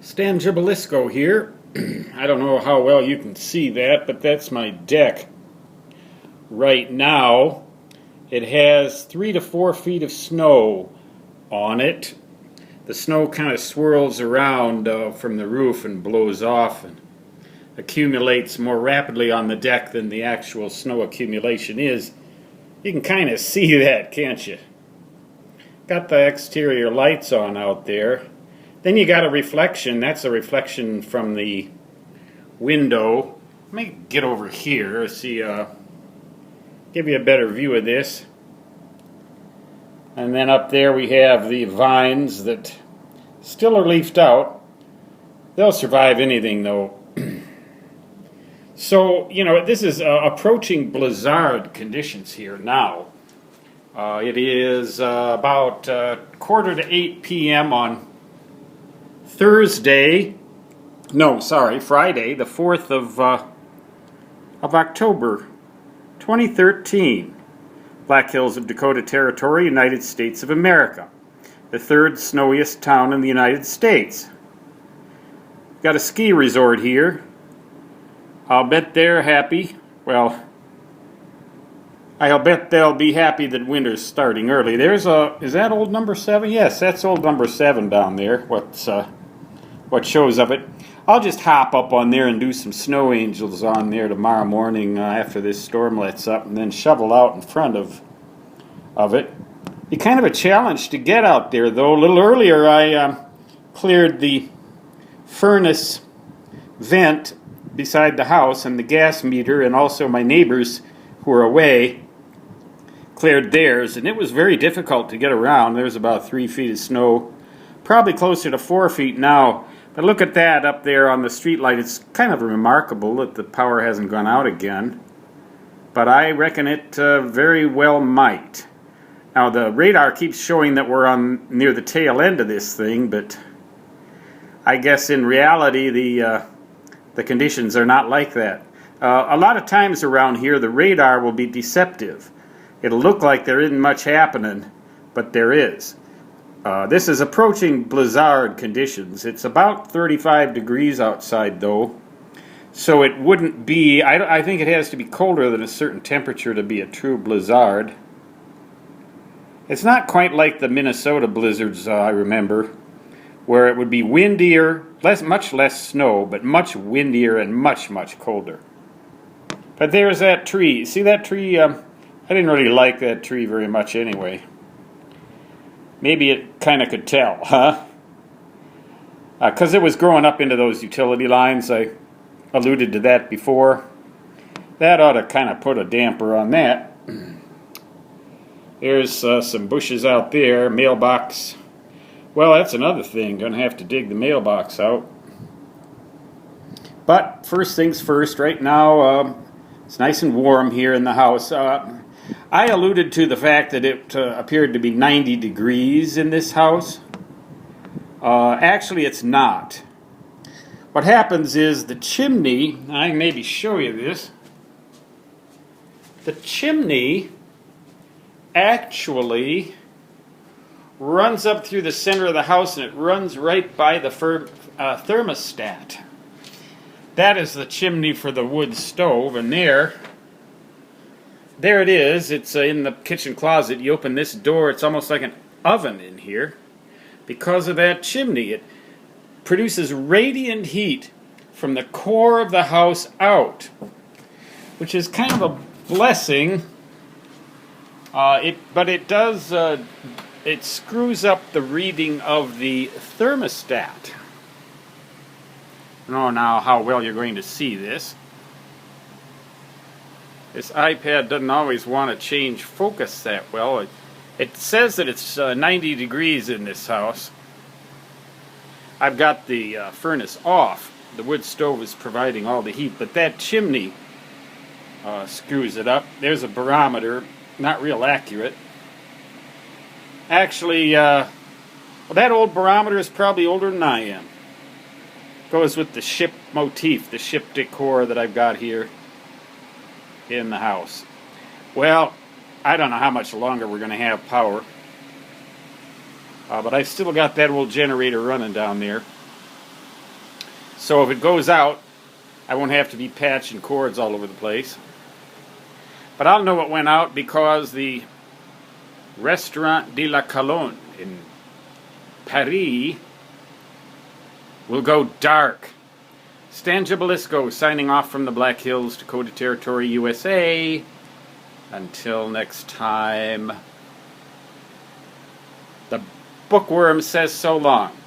Stan Gibilisco here. I don't know how well you can see that, but that's my deck. Right now, it has 3 to 4 feet of snow on it. The snow kind of swirls around from the roof and blows off and accumulates more rapidly on the deck than the actual snow accumulation is. You can kind of see that, can't you? Got the exterior lights on out there. Then you got a reflection. That's a reflection from the window. Let me get over here, see, give you a better view of this. And then up there we have the vines that still are leafed out. They'll survive anything though. So, you know, this is approaching blizzard conditions here now. It is about quarter to 8 p.m. on Friday, the 4th of October, 2013. Black Hills of Dakota Territory, United States of America. The third snowiest town in the United States. Got a ski resort here. I'll bet they're happy. Well, I'll bet they'll be happy that winter's starting early. Is that old number 7? Yes, that's old number 7 down there. What shows of it. I'll just hop up on there and do some snow angels on there tomorrow morning after this storm lets up, and then shovel out in front of it. Be kind of a challenge to get out there, though. A little earlier I cleared the furnace vent beside the house and the gas meter, and also my neighbors who were away cleared theirs, and it was very difficult to get around. There's about 3 feet of snow, probably closer to 4 feet now. But look at that up there on the street light. It's kind of remarkable that the power hasn't gone out again, but I reckon it very well might. Now the radar keeps showing that we're near the tail end of this thing, but I guess in reality the conditions are not like that. A lot of times around here the radar will be deceptive. It'll look like there isn't much happening, but there is. This is approaching blizzard conditions. It's about 35 degrees outside though, so it wouldn't be, I think it has to be colder than a certain temperature to be a true blizzard. It's not quite like the Minnesota blizzards I remember, where it would be windier, much less snow, but much windier and much, much colder. But there's that tree. See that tree? I didn't really like that tree very much anyway. Maybe it kind of could tell, huh? Because it was growing up into those utility lines. I alluded to that before. That ought to kind of put a damper on that. There's some bushes out there, mailbox. Well, that's another thing. Gonna have to dig the mailbox out. But first things first, right now it's nice and warm here in the house. I alluded to the fact that it appeared to be 90 degrees in this house. Actually, it's not. What happens is the chimney, I can maybe show you this. The chimney actually runs up through the center of the house, and it runs right by the thermostat. That is the chimney for the wood stove, and there it is. It's in the kitchen closet. You open this door, it's almost like an oven in here because of that chimney. It produces radiant heat from the core of the house out, which is kind of a blessing. But it does, it screws up the reading of the thermostat. I don't know now how well you're going to see this. This iPad doesn't always want to change focus that well. It says that it's 90 degrees in this house. I've got the furnace off. The wood stove is providing all the heat, but that chimney screws it up. There's a barometer, not real accurate. Actually, well, that old barometer is probably older than I am. Goes with the ship motif, the ship decor that I've got here in the house. Well, I don't know how much longer we're going to have power. But I've still got that old generator running down there. So if it goes out, I won't have to be patching cords all over the place. But I'll know it went out because the Restaurant de la Colonne in Paris will go dark. Stan Gibilisco signing off from the Black Hills, Dakota Territory, USA. Until next time, the bookworm says so long.